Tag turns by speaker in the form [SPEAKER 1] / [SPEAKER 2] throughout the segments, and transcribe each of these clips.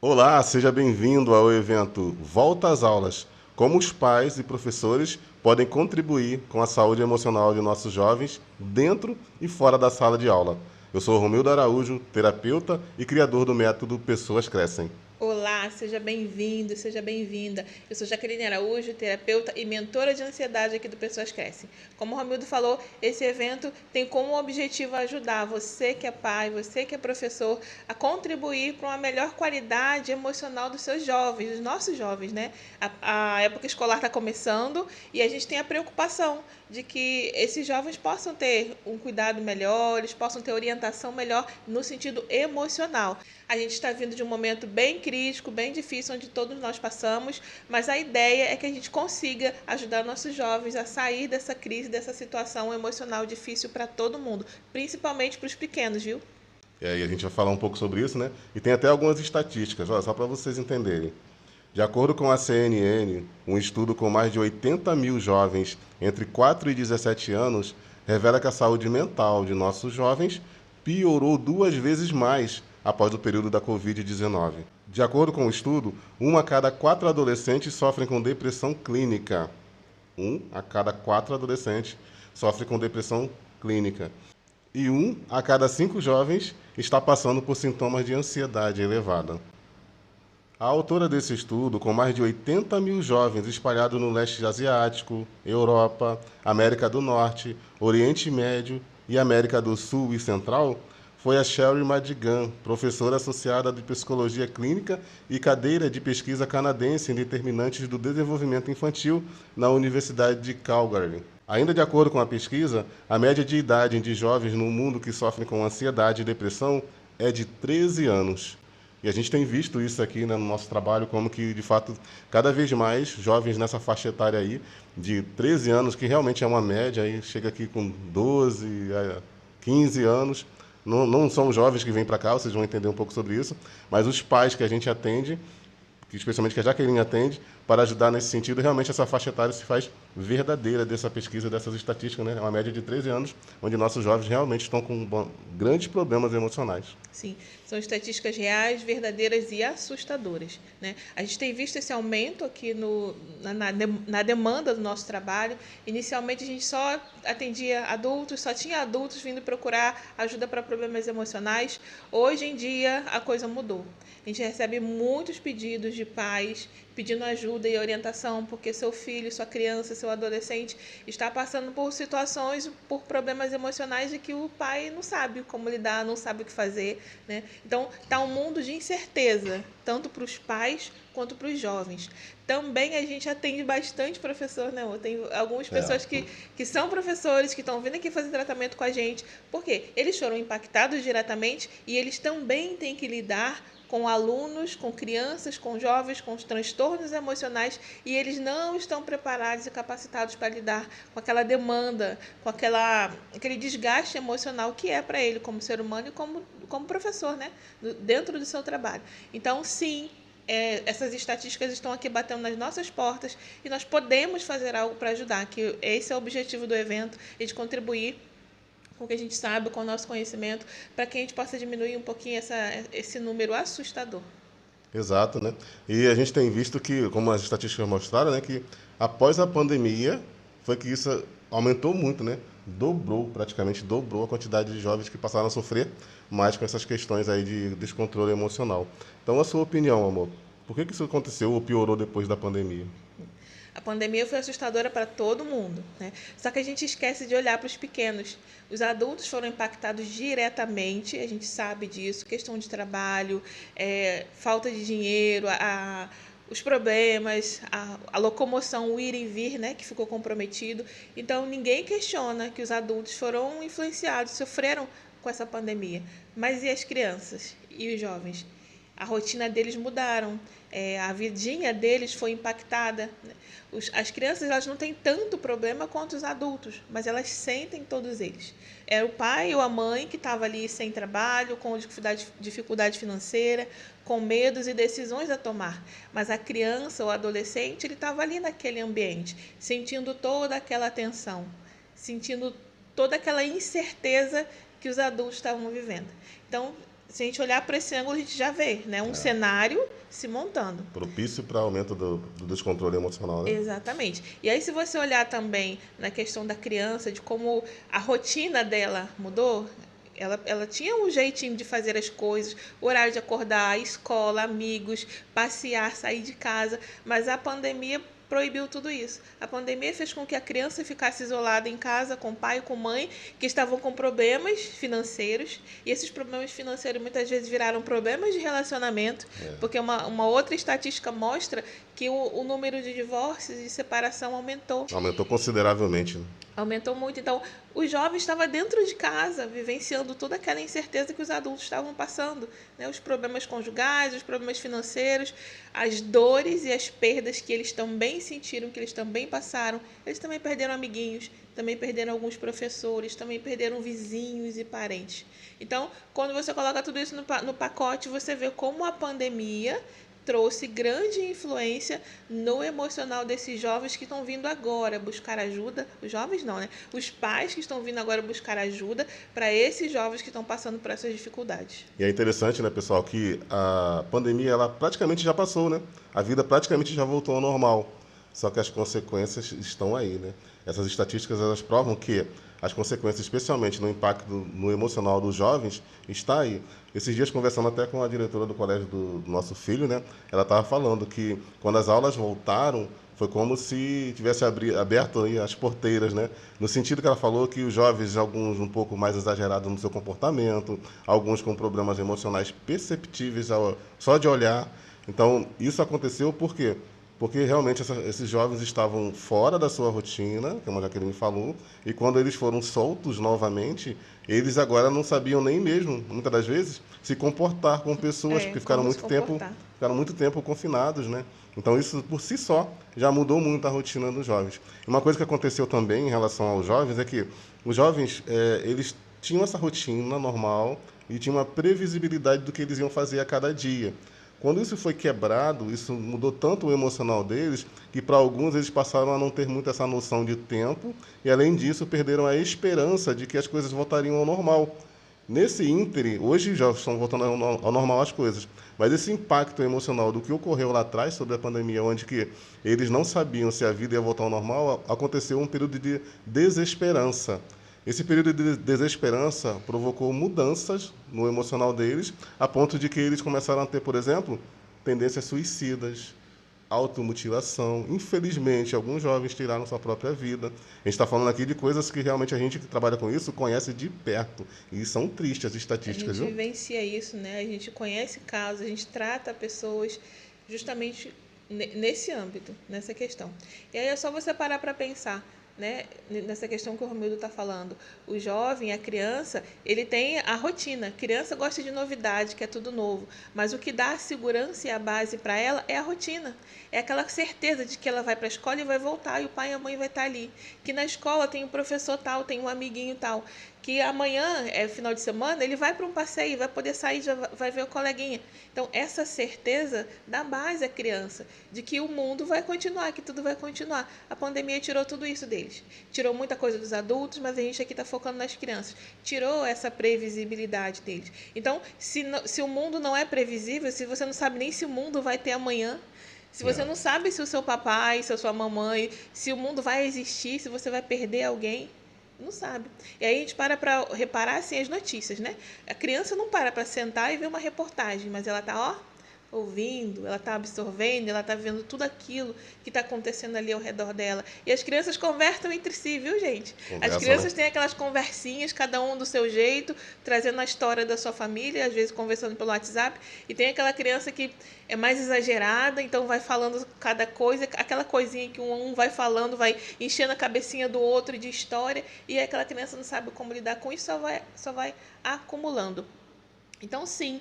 [SPEAKER 1] Olá, seja bem-vindo ao evento Volta às Aulas. Como os pais e professores podem contribuir com a saúde emocional de nossos jovens dentro e fora da sala de aula. Eu sou Romildo Araújo, terapeuta e criador do método Pessoas Crescem.
[SPEAKER 2] Olá, seja bem-vindo, seja bem-vinda. Eu sou Jaqueline Araújo, terapeuta e mentora de ansiedade aqui do Pessoas Crescem. Como o Romildo falou, esse evento tem como objetivo ajudar você que é pai, você que é professor, a contribuir para uma melhor qualidade emocional dos seus jovens, dos nossos jovens, né? A época escolar está começando e a gente tem a preocupação de que esses jovens possam ter um cuidado melhor, eles possam ter orientação melhor no sentido emocional. A gente está vindo de um momento bem crítico, bem difícil, onde todos nós passamos, mas a ideia é que a gente consiga ajudar nossos jovens a sair dessa crise, dessa situação emocional difícil para todo mundo, principalmente para os pequenos, viu?
[SPEAKER 1] E aí a gente vai falar um pouco sobre isso, né? E tem até algumas estatísticas, ó, só para vocês entenderem. De acordo com a CNN, um estudo com mais de 80 mil jovens entre 4 e 17 anos revela que a saúde mental de nossos jovens piorou 2 vezes mais após o período da Covid-19. De acordo com o estudo, 1 a cada 4 adolescentes sofrem com depressão clínica. 1 a cada 4 adolescentes sofre com depressão clínica. E 1 a cada 5 jovens está passando por sintomas de ansiedade elevada. A autora desse estudo, com mais de 80 mil jovens espalhados no leste asiático, Europa, América do Norte, Oriente Médio e América do Sul e Central, foi a Sherry Madigan, professora associada de Psicologia Clínica e cadeira de pesquisa canadense em determinantes do desenvolvimento infantil na Universidade de Calgary. Ainda de acordo com a pesquisa, a média de idade de jovens no mundo que sofrem com ansiedade e depressão é de 13 anos. E a gente tem visto isso aqui, né, no nosso trabalho, como que, de fato, cada vez mais jovens nessa faixa etária aí, de 13 anos, que realmente é uma média, aí chega aqui com 12, 15 anos, não são jovens que vêm para cá, vocês vão entender um pouco sobre isso, mas os pais que a gente atende, que especialmente que a Jaqueline atende, para ajudar nesse sentido, realmente essa faixa etária se faz verdadeira dessa pesquisa, dessas estatísticas, né? É uma média de 13 anos, onde nossos jovens realmente estão com grandes problemas emocionais.
[SPEAKER 2] Sim, são estatísticas reais, verdadeiras e assustadoras, né? A gente tem visto esse aumento aqui na demanda do nosso trabalho. Inicialmente, a gente só atendia adultos, só tinha adultos vindo procurar ajuda para problemas emocionais. Hoje em dia, a coisa mudou. A gente recebe muitos pedidos de pais pedindo ajuda e orientação porque seu filho, sua criança, seu adolescente está passando por situações, por problemas emocionais de que o pai não sabe como lidar, não sabe o que fazer, né? Então, está um mundo de incerteza, tanto para os pais quanto para os jovens. Também a gente atende bastante professor, né? Tem algumas
[SPEAKER 1] É.
[SPEAKER 2] pessoas que são professores, que estão vindo aqui fazer tratamento com a gente, porque eles foram impactados diretamente e eles também têm que lidar com alunos, com crianças, com jovens, com os transtornos emocionais e eles não estão preparados e capacitados para lidar com aquela demanda, com aquele desgaste emocional que é para ele como ser humano e como professor, né? Dentro do seu trabalho. Então, sim, essas estatísticas estão aqui batendo nas nossas portas e nós podemos fazer algo para ajudar, que esse é o objetivo do evento, e de contribuir com o que a gente sabe, com o nosso conhecimento, para que a gente possa diminuir um pouquinho esse número assustador.
[SPEAKER 1] Exato, né? E a gente tem visto que, como as estatísticas mostraram, né, que após a pandemia foi que isso aumentou muito, né? Dobrou, praticamente dobrou a quantidade de jovens que passaram a sofrer mais com essas questões aí de descontrole emocional. Então, a sua opinião, amor, por que isso aconteceu ou piorou depois da pandemia?
[SPEAKER 2] A pandemia foi assustadora para todo mundo, né? Só que a gente esquece de olhar para os pequenos. Os adultos foram impactados diretamente, a gente sabe disso, questão de trabalho, falta de dinheiro, os problemas, a locomoção, o ir e vir, né, que ficou comprometido. Então, ninguém questiona que os adultos foram influenciados, sofreram com essa pandemia. Mas e as crianças e os jovens? A rotina deles mudaram, a vidinha deles foi impactada, né? As crianças elas não têm tanto problema quanto os adultos, mas elas sentem todos eles. Era o pai ou a mãe que estava ali sem trabalho, com dificuldade financeira, com medos e decisões a tomar. Mas a criança ou adolescente ele estava ali naquele ambiente, sentindo toda aquela tensão, sentindo toda aquela incerteza que os adultos estavam vivendo. Então, se a gente olhar para esse ângulo, a gente já vê, né, um cenário se montando.
[SPEAKER 1] Propício para aumento do descontrole emocional, né?
[SPEAKER 2] Exatamente. E aí, se você olhar também na questão da criança, de como a rotina dela mudou, ela tinha um jeitinho de fazer as coisas, horário de acordar, escola, amigos, passear, sair de casa, mas a pandemia proibiu tudo isso. A pandemia fez com que a criança ficasse isolada em casa com o pai e com a mãe, que estavam com problemas financeiros, e esses problemas financeiros muitas vezes viraram problemas de relacionamento, porque uma outra estatística mostra que o número de divórcios e de separação aumentou.
[SPEAKER 1] Aumentou consideravelmente, né?
[SPEAKER 2] Aumentou muito. Então, o jovem estava dentro de casa, vivenciando toda aquela incerteza que os adultos estavam passando, né? Os problemas conjugais, os problemas financeiros, as dores e as perdas que eles também sentiram, que eles também passaram. Eles também perderam amiguinhos, também perderam alguns professores, também perderam vizinhos e parentes. Então, quando você coloca tudo isso no pacote, você vê como a pandemia trouxe grande influência no emocional desses jovens que estão vindo agora buscar ajuda. Os jovens não, né? Os pais que estão vindo agora buscar ajuda para esses jovens que estão passando por essas dificuldades.
[SPEAKER 1] E é interessante, né, pessoal, que a pandemia ela praticamente já passou, né? A vida praticamente já voltou ao normal. Só que as consequências estão aí, né? Essas estatísticas elas provam que as consequências, especialmente no impacto no emocional dos jovens, está aí. Esses dias, conversando até com a diretora do colégio do nosso filho, né? Ela estava falando que quando as aulas voltaram, foi como se tivesse aberto aí as porteiras, né? No sentido que ela falou que os jovens, alguns um pouco mais exagerados no seu comportamento, alguns com problemas emocionais perceptíveis só de olhar. Então, isso aconteceu por quê? Porque realmente esses jovens estavam fora da sua rotina, como a Jaqueline falou, e quando eles foram soltos novamente, eles agora não sabiam nem mesmo, muitas das vezes, se comportar com pessoas, porque
[SPEAKER 2] Como se comportar.
[SPEAKER 1] ficaram muito tempo confinados, né? Então isso por si só já mudou muito a rotina dos jovens. E uma coisa que aconteceu também em relação aos jovens é que os jovens, eles tinham essa rotina normal e tinham uma previsibilidade do que eles iam fazer a cada dia. Quando isso foi quebrado, isso mudou tanto o emocional deles, que para alguns eles passaram a não ter muito essa noção de tempo e, além disso, perderam a esperança de que as coisas voltariam ao normal. Nesse ínterim, hoje já estão voltando ao normal as coisas, mas esse impacto emocional do que ocorreu lá atrás sobre a pandemia, onde que eles não sabiam se a vida ia voltar ao normal, aconteceu um período de desesperança. Esse período de desesperança provocou mudanças no emocional deles, a ponto de que eles começaram a ter, por exemplo, tendências suicidas, automutilação. Infelizmente, alguns jovens tiraram sua própria vida. A gente está falando aqui de coisas que realmente a gente que trabalha com isso conhece de perto. E são tristes as estatísticas,
[SPEAKER 2] A gente
[SPEAKER 1] viu?
[SPEAKER 2] vivencia isso, né? A gente conhece casos, a gente trata pessoas justamente nesse âmbito, nessa questão. E aí é só você parar para pensar, né, nessa questão que o Romildo está falando. O jovem, a criança, ele tem a rotina. A criança gosta de novidade, que é tudo novo. Mas o que dá a segurança e a base para ela é a rotina. É aquela certeza de que ela vai para a escola e vai voltar, e o pai e a mãe vai estar ali. Que na escola tem um professor tal, tem um amiguinho tal. Que amanhã, final de semana, ele vai para um passeio, vai poder sair, já vai ver o coleguinha. Então, essa certeza dá base à criança de que o mundo vai continuar, que tudo vai continuar. A pandemia tirou tudo isso deles. Tirou muita coisa dos adultos, mas a gente aqui está focando nas crianças. Tirou essa previsibilidade deles. Então, se o mundo não é previsível, se você não sabe nem se o mundo vai ter amanhã, se você não sabe se o seu papai, se a sua mamãe, se o mundo vai existir, se você vai perder alguém, não sabe. E aí a gente para reparar assim as notícias, né? A criança não para sentar e ver uma reportagem, mas ela tá, ouvindo, ela está absorvendo, ela está vendo tudo aquilo que está acontecendo ali ao redor dela. E as crianças conversam entre si, viu, gente? As crianças têm aquelas conversinhas, cada um do seu jeito, trazendo a história da sua família, às vezes conversando pelo WhatsApp. E tem aquela criança que é mais exagerada, então vai falando cada coisa, aquela coisinha que um vai falando, vai enchendo a cabecinha do outro de história, e aquela criança não sabe como lidar com isso, só vai acumulando. Então, sim,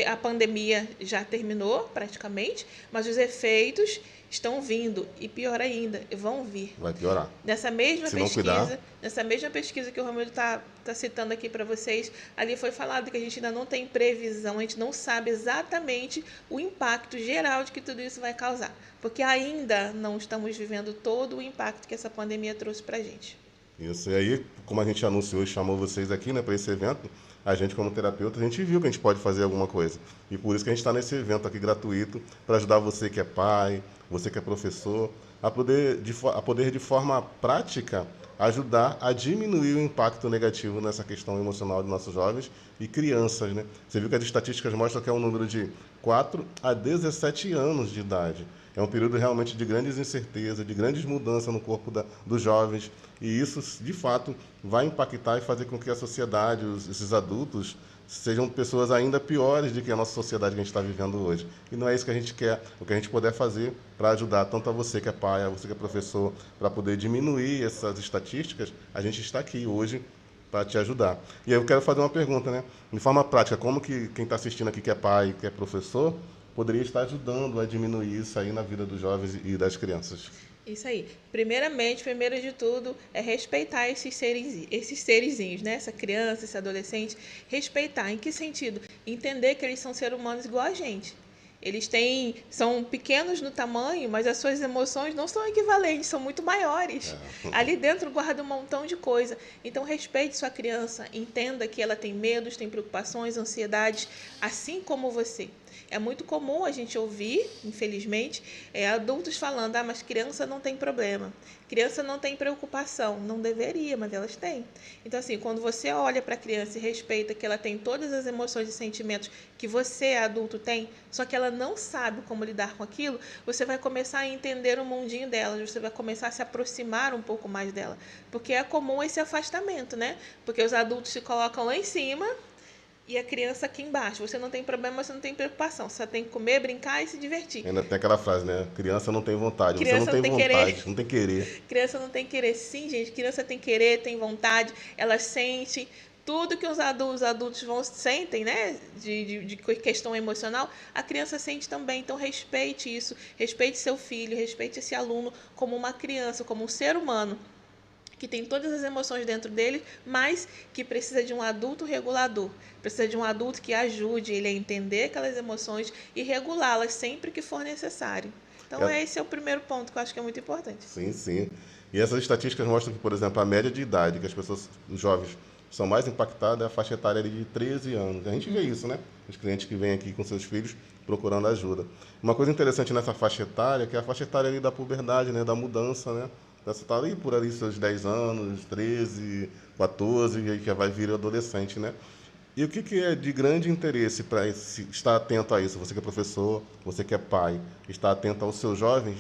[SPEAKER 2] a pandemia já terminou praticamente, mas os efeitos estão vindo, e pior ainda, vão vir.
[SPEAKER 1] Vai piorar.
[SPEAKER 2] Nessa mesma pesquisa que o Romildo está citando aqui para vocês, ali foi falado que a gente ainda não tem previsão, a gente não sabe exatamente o impacto geral de que tudo isso vai causar, porque ainda não estamos vivendo todo o impacto que essa pandemia trouxe para a gente.
[SPEAKER 1] Isso, e aí, como a gente anunciou e chamou vocês aqui, né, para esse evento, a gente como terapeuta, a gente viu que a gente pode fazer alguma coisa. E por isso que a gente está nesse evento aqui gratuito, para ajudar você que é pai, você que é professor, a poder de forma prática ajudar a diminuir o impacto negativo nessa questão emocional de nossos jovens e crianças, né? Você viu que as estatísticas mostram que é um número de 4 a 17 anos de idade. É um período realmente de grandes incertezas, de grandes mudanças no corpo dos jovens, e isso, de fato, vai impactar e fazer com que a sociedade, esses adultos, sejam pessoas ainda piores do que a nossa sociedade que a gente está vivendo hoje. E não é isso que a gente quer. O que a gente puder fazer para ajudar tanto a você que é pai, a você que é professor, para poder diminuir essas estatísticas, a gente está aqui hoje para te ajudar. E aí eu quero fazer uma pergunta, né? De forma prática, como que quem está assistindo aqui que é pai, que é professor, poderia estar ajudando a diminuir isso aí na vida dos jovens e das crianças?
[SPEAKER 2] Isso aí. Primeiramente, primeiro de tudo, é respeitar esses serizinhos, né? Essa criança, esse adolescente. Respeitar. Em que sentido? Entender que eles são seres humanos igual a gente. São pequenos no tamanho, mas as suas emoções não são equivalentes, são muito maiores. Ali dentro guarda um montão de coisa. Então, respeite sua criança, entenda que ela tem medos, tem preocupações, ansiedades, assim como você. É muito comum a gente ouvir, infelizmente, adultos falando, mas criança não tem problema, criança não tem preocupação. Não deveria, mas elas têm. Então, assim, quando você olha para a criança e respeita que ela tem todas as emoções e sentimentos que você, adulto, tem, só que ela não sabe como lidar com aquilo, você vai começar a entender o mundinho dela, você vai começar a se aproximar um pouco mais dela. Porque é comum esse afastamento, né? Porque os adultos se colocam lá em cima e a criança aqui embaixo. Você não tem problema, você não tem preocupação. Você só tem que comer, brincar e se divertir.
[SPEAKER 1] Ainda tem aquela frase, né? Criança não tem vontade.
[SPEAKER 2] Criança
[SPEAKER 1] você não tem vontade,
[SPEAKER 2] querer.
[SPEAKER 1] não tem querer.
[SPEAKER 2] Criança não tem querer. Sim, gente. Criança tem querer, tem vontade. Ela sente tudo que os adultos sentem, né? De questão emocional, a criança sente também. Então, respeite isso. Respeite seu filho, respeite esse aluno como uma criança, como um ser humano que tem todas as emoções dentro dele, mas que precisa de um adulto regulador. Precisa de um adulto que ajude ele a entender aquelas emoções e regulá-las sempre que for necessário. Então, esse é o primeiro ponto que eu acho que é muito importante.
[SPEAKER 1] Sim, sim. E essas estatísticas mostram que, por exemplo, a média de idade que as pessoas, os jovens, são mais impactados é a faixa etária de 13 anos. A gente vê isso, né? Os clientes que vêm aqui com seus filhos procurando ajuda. Uma coisa interessante nessa faixa etária é que é a faixa etária ali da puberdade, né? Da mudança, né? Você está ali por ali seus 10 anos, 13, 14, e aí já vai vir adolescente, né? E o que é de grande interesse para estar atento a isso? Você que é professor, você que é pai, estar atento ao seu jovem,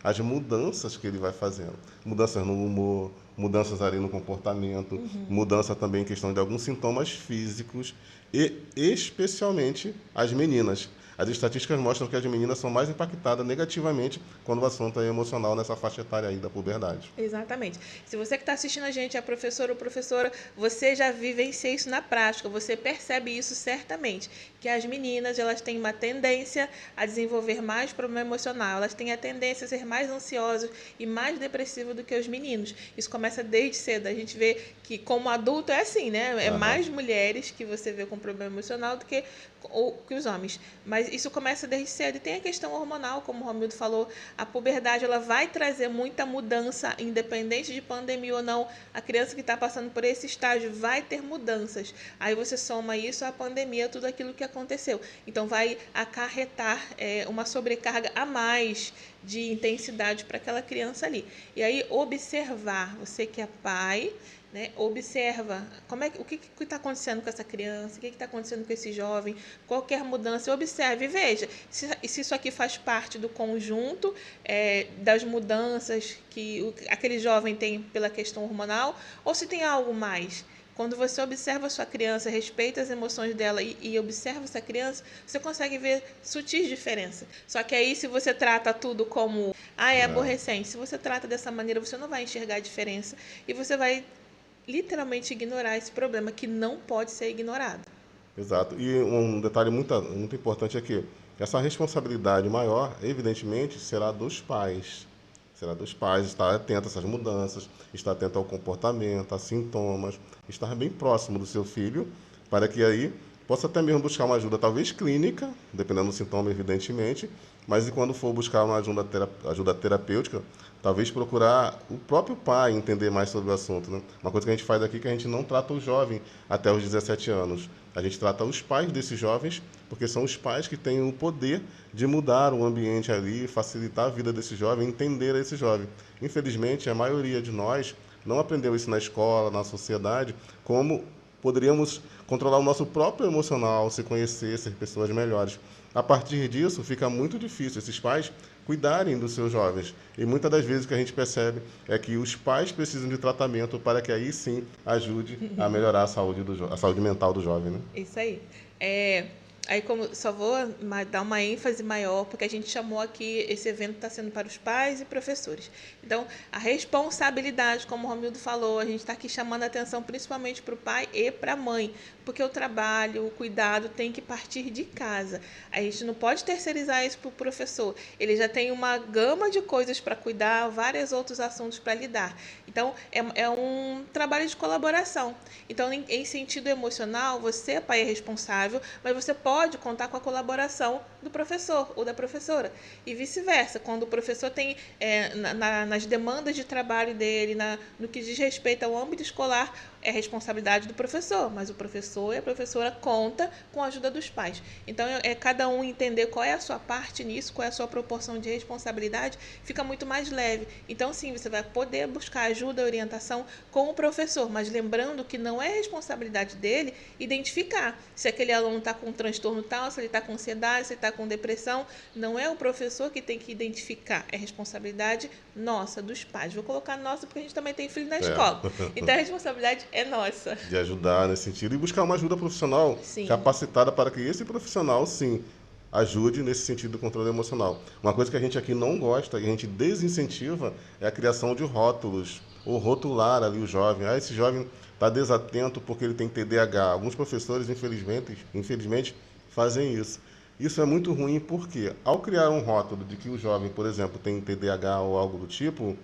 [SPEAKER 1] às mudanças que ele vai fazendo. Mudanças no humor, mudanças ali no comportamento, mudança também em questão de alguns sintomas físicos e especialmente as meninas. As estatísticas mostram que as meninas são mais impactadas negativamente quando o assunto é emocional nessa faixa etária aí da puberdade.
[SPEAKER 2] Exatamente. Se você que está assistindo a gente é professor ou professora, você já vivencia isso na prática, você percebe isso certamente, que as meninas elas têm uma tendência a desenvolver mais problema emocional, elas têm a tendência a ser mais ansiosas e mais depressivas do que os meninos. Isso começa desde cedo, a gente vê que como adulto é assim, né? É mais mulheres que você vê com problema emocional do que os homens. Mas isso começa desde cedo. E tem a questão hormonal, como o Romildo falou, a puberdade ela vai trazer muita mudança, independente de pandemia ou não. A criança que está passando por esse estágio vai ter mudanças. Aí você soma isso à pandemia, tudo aquilo que aconteceu. Então vai acarretar uma sobrecarga a mais de intensidade para aquela criança ali. E aí observar, você que é pai, né, observa o que está acontecendo com essa criança, o que está acontecendo com esse jovem, qualquer mudança, observe e veja se isso aqui faz parte do conjunto das mudanças que aquele jovem tem pela questão hormonal ou se tem algo mais. Quando você observa a sua criança, respeita as emoções dela e observa essa criança, você consegue ver sutis diferenças. Só que aí, se você trata tudo como, é aborrecente, se você trata dessa maneira, você não vai enxergar a diferença e você vai literalmente ignorar esse problema que não pode ser ignorado.
[SPEAKER 1] Exato. E um detalhe muito importante é que essa responsabilidade maior, evidentemente, será dos pais. Será dos pais estar atento a essas mudanças, estar atento ao comportamento, a sintomas, estar bem próximo do seu filho, para que aí possa até mesmo buscar uma ajuda, talvez clínica, dependendo do sintoma, evidentemente, mas e quando for buscar uma ajuda terapêutica, talvez procurar o próprio pai entender mais sobre o assunto, né? Uma coisa que a gente faz aqui é que a gente não trata o jovem até os 17 anos. A gente trata os pais desses jovens, porque são os pais que têm o poder de mudar o ambiente ali, facilitar a vida desse jovem, entender esse jovem. Infelizmente, a maioria de nós não aprendeu isso na escola, na sociedade, como poderíamos controlar o nosso próprio emocional, se conhecer, ser pessoas melhores. A partir disso, fica muito difícil esses pais cuidarem dos seus jovens. E muitas das vezes o que a gente percebe é que os pais precisam de tratamento para que aí sim ajude a melhorar a saúde, a saúde mental do jovem, né?
[SPEAKER 2] Isso aí. Aí como só vou dar uma ênfase maior, porque a gente chamou aqui, esse evento está sendo para os pais e professores. Então, a responsabilidade, como o Romildo falou, a gente está aqui chamando a atenção principalmente para o pai e para a mãe, porque o trabalho, o cuidado tem que partir de casa. A gente não pode terceirizar isso para o professor. Ele já tem uma gama de coisas para cuidar, vários outros assuntos para lidar. Então, é um trabalho de colaboração. Então, em sentido emocional, você, pai, é responsável, mas você pode contar com a colaboração do professor ou da professora. E vice-versa, quando o professor tem, nas demandas de trabalho dele, no que diz respeito ao âmbito escolar, é responsabilidade do professor, mas o professor e a professora conta com a ajuda dos pais. Então, é cada um entender qual é a sua parte nisso, qual é a sua proporção de responsabilidade, fica muito mais leve. Então, sim, você vai poder buscar ajuda e orientação com o professor, mas lembrando que não é responsabilidade dele identificar se aquele aluno está com um transtorno tal, se ele está com ansiedade, se ele está com depressão. Não é o professor que tem que identificar, é responsabilidade nossa, dos pais. Vou colocar nossa porque a gente também tem filho na escola. Então, a responsabilidade é nossa.
[SPEAKER 1] De ajudar nesse sentido e buscar uma ajuda profissional
[SPEAKER 2] Sim.
[SPEAKER 1] capacitada para que esse profissional, sim, ajude nesse sentido do controle emocional. Uma coisa que a gente aqui não gosta, que a gente desincentiva, é a criação de rótulos, ou rotular ali o jovem. Esse jovem está desatento porque ele tem TDAH. Alguns professores, infelizmente, fazem isso. Isso é muito ruim porque, ao criar um rótulo de que o jovem, por exemplo, tem TDAH ou algo do tipo,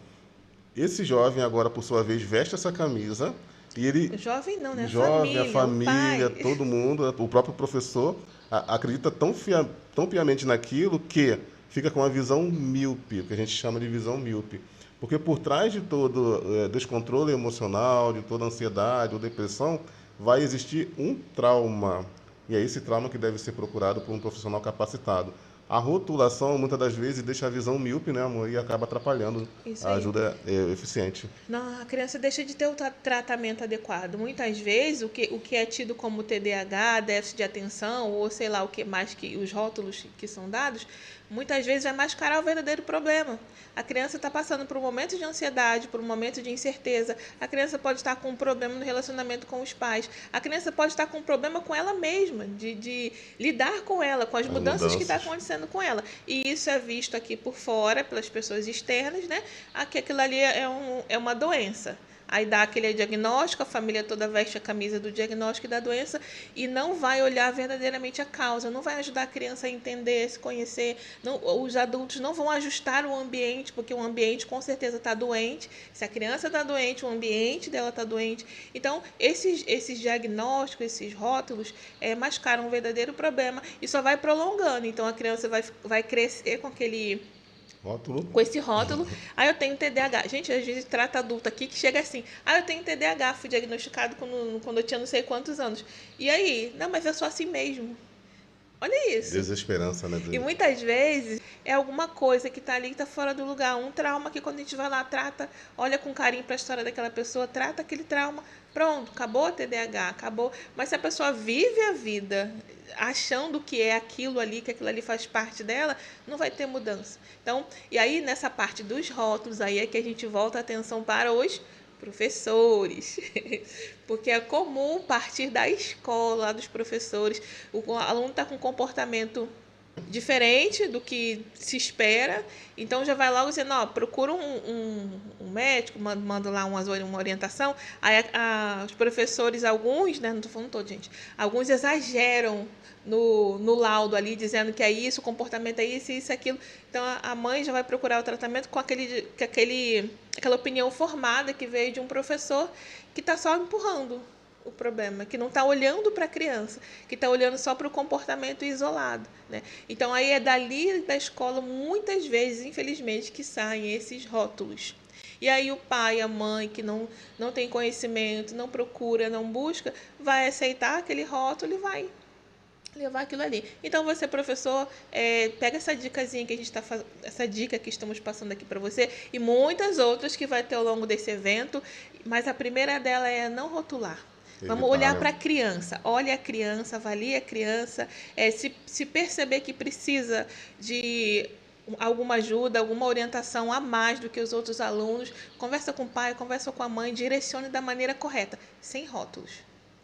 [SPEAKER 1] esse jovem agora, por sua vez, veste essa camisa e ele...
[SPEAKER 2] O jovem não, né?
[SPEAKER 1] Jovem, a
[SPEAKER 2] O
[SPEAKER 1] família,
[SPEAKER 2] pai.
[SPEAKER 1] todo mundo, o próprio professor acredita tão piamente naquilo que fica com uma visão míope, o que a gente chama de visão míope. Porque por trás de todo descontrole emocional, de toda ansiedade ou depressão, vai existir um trauma. E é esse trauma que deve ser procurado por um profissional capacitado. A rotulação, muitas das vezes, deixa a visão míope, né, amor? E acaba atrapalhando
[SPEAKER 2] Isso
[SPEAKER 1] a
[SPEAKER 2] aí.
[SPEAKER 1] ajuda eficiente.
[SPEAKER 2] Não, a criança deixa de ter o tratamento adequado. Muitas vezes, o que é tido como TDAH, déficit de atenção, ou sei lá o que mais, que os rótulos que são dados, muitas vezes vai mascarar o verdadeiro problema. A criança está passando por um momento de ansiedade, por um momento de incerteza. A criança pode estar com um problema no relacionamento com os pais. A criança pode estar com um problema com ela mesma, de lidar com ela, com as mudanças que estão acontecendo com ela. E isso é visto aqui por fora, pelas pessoas externas, né? Que aquilo ali é uma doença. Aí dá aquele diagnóstico, a família toda veste a camisa do diagnóstico e da doença e não vai olhar verdadeiramente a causa, não vai ajudar a criança a entender, se conhecer. Não, os adultos não vão ajustar o ambiente, porque o ambiente com certeza está doente. Se a criança está doente, o ambiente dela está doente. Então, esses diagnósticos, esses rótulos, mascaram um verdadeiro problema e só vai prolongando. Então, a criança vai crescer com aquele...
[SPEAKER 1] Rótulo.
[SPEAKER 2] Com esse rótulo, eu tenho TDAH. Gente, às vezes trata adulto aqui que chega assim, eu tenho TDAH, fui diagnosticado quando eu tinha não sei quantos anos. E aí? Não, mas eu sou assim mesmo. Olha isso.
[SPEAKER 1] Desesperança, né?
[SPEAKER 2] E muitas vezes é alguma coisa que está ali, que está fora do lugar. Um trauma que quando a gente vai lá, trata, olha com carinho para a história daquela pessoa, trata aquele trauma. Pronto, acabou o TDAH, acabou. Mas se a pessoa vive a vida achando que é aquilo ali, que aquilo ali faz parte dela, não vai ter mudança. Então, e aí nessa parte dos rótulos, aí é que a gente volta a atenção para os professores, porque é comum partir da escola, dos professores, o aluno está com um comportamento diferente do que se espera, já vai logo dizendo, procura um médico, manda lá uma orientação. Aí os professores, alguns, né, não estou falando todos, gente, alguns exageram no laudo ali, dizendo que é isso, o comportamento é isso, isso, aquilo. Então a mãe já vai procurar o tratamento com aquela opinião formada que veio de um professor que está só empurrando o problema, que não está olhando para a criança, que está olhando só para o comportamento isolado, né? Então, aí é dali da escola, muitas vezes, infelizmente, que saem esses rótulos. E aí o pai, a mãe, que não tem conhecimento, não procura, não busca, vai aceitar aquele rótulo e vai levar aquilo ali. Então, você, professor, pega essa dicasinha que a gente está essa dica que estamos passando aqui para você e muitas outras que vai ter ao longo desse evento, mas a primeira dela é não rotular. Vamos olhar para a criança, olhe a criança, avalie a criança, se perceber que precisa de alguma ajuda, alguma orientação a mais do que os outros alunos, conversa com o pai, conversa com a mãe, direcione da maneira correta, sem rótulos.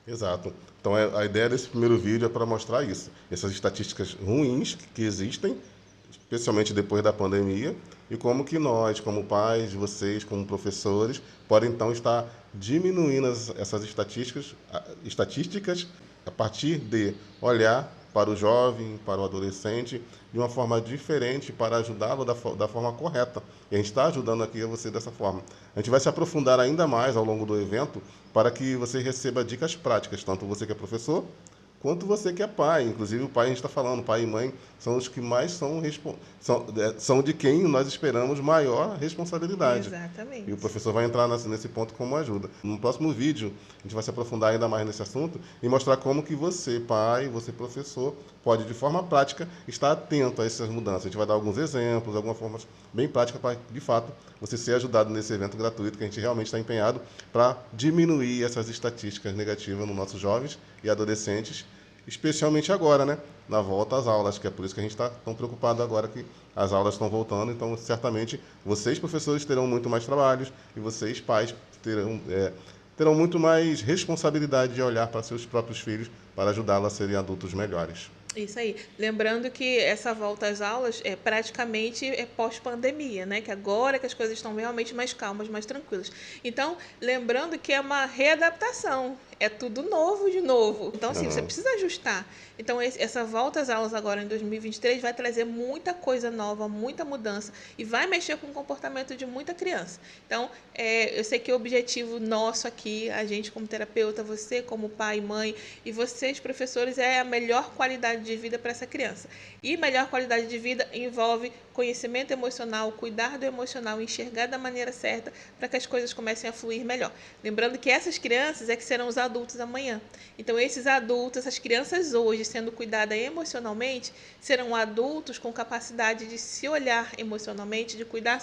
[SPEAKER 1] Exato. Então, a ideia desse primeiro vídeo é para mostrar isso. Essas estatísticas ruins que existem, especialmente depois da pandemia, e como que nós, como pais, vocês, como professores, podem então estar diminuindo essas estatísticas a partir de olhar para o jovem, para o adolescente, de uma forma diferente para ajudá-lo da forma correta. E a gente está ajudando aqui a você dessa forma. A gente vai se aprofundar ainda mais ao longo do evento para que você receba dicas práticas, tanto você que é professor, quanto você que é pai. Inclusive, o pai, a gente está falando, pai e mãe são os que mais são de quem nós esperamos maior responsabilidade.
[SPEAKER 2] Exatamente.
[SPEAKER 1] E o professor vai entrar nesse ponto como ajuda. No próximo vídeo, a gente vai se aprofundar ainda mais nesse assunto e mostrar como que você, pai, você, professor, pode, de forma prática, estar atento a essas mudanças. A gente vai dar alguns exemplos, algumas formas bem práticas para, de fato, você ser ajudado nesse evento gratuito que a gente realmente está empenhado para diminuir essas estatísticas negativas nos nossos jovens e adolescentes, especialmente agora, né? Na volta às aulas, que é por isso que a gente está tão preocupado agora que as aulas estão voltando. Então, certamente, vocês, professores, terão muito mais trabalhos e vocês, pais, terão muito mais responsabilidade de olhar para seus próprios filhos para ajudá-los a serem adultos melhores.
[SPEAKER 2] Isso aí. Lembrando que essa volta às aulas praticamente pós-pandemia, né? Que agora que as coisas estão realmente mais calmas, mais tranquilas. Então, lembrando que é uma readaptação. É tudo novo de novo. Então, assim, você precisa ajustar. Então, essa volta às aulas agora em 2023 vai trazer muita coisa nova, muita mudança e vai mexer com o comportamento de muita criança. Então, eu sei que o objetivo nosso aqui, a gente como terapeuta, você como pai e mãe e vocês, professores, é a melhor qualidade de vida para essa criança. E melhor qualidade de vida envolve conhecimento emocional, cuidar do emocional, enxergar da maneira certa para que as coisas comecem a fluir melhor. Lembrando que essas crianças é que serão os adultos amanhã. Então, esses adultos, essas crianças hoje sendo cuidadas emocionalmente, serão adultos com capacidade de se olhar emocionalmente, de curar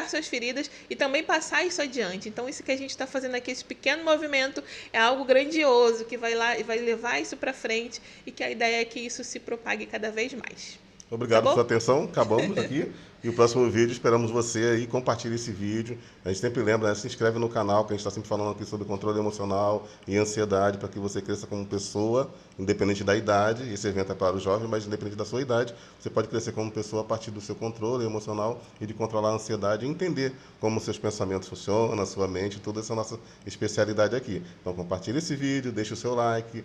[SPEAKER 2] suas feridas e também passar isso adiante. Então, isso que a gente está fazendo aqui, esse pequeno movimento, é algo grandioso que vai lá e vai levar isso para frente e que a ideia é que isso se propague cada vez mais.
[SPEAKER 1] Obrigado pela sua atenção. Acabamos aqui. E o próximo vídeo, esperamos você aí, compartilhe esse vídeo. A gente sempre lembra, né? Se inscreve no canal, que a gente está sempre falando aqui sobre controle emocional e ansiedade, para que você cresça como pessoa, independente da idade. Esse evento é para o jovem, mas independente da sua idade, você pode crescer como pessoa a partir do seu controle emocional e de controlar a ansiedade e entender como seus pensamentos funcionam, a sua mente, toda essa nossa especialidade aqui. Então compartilhe esse vídeo, deixe o seu like,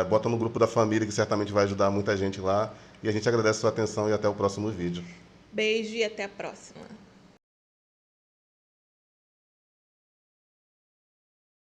[SPEAKER 1] bota no grupo da família, que certamente vai ajudar muita gente lá. E a gente agradece a sua atenção e até o próximo vídeo.
[SPEAKER 2] Beijo e até a próxima.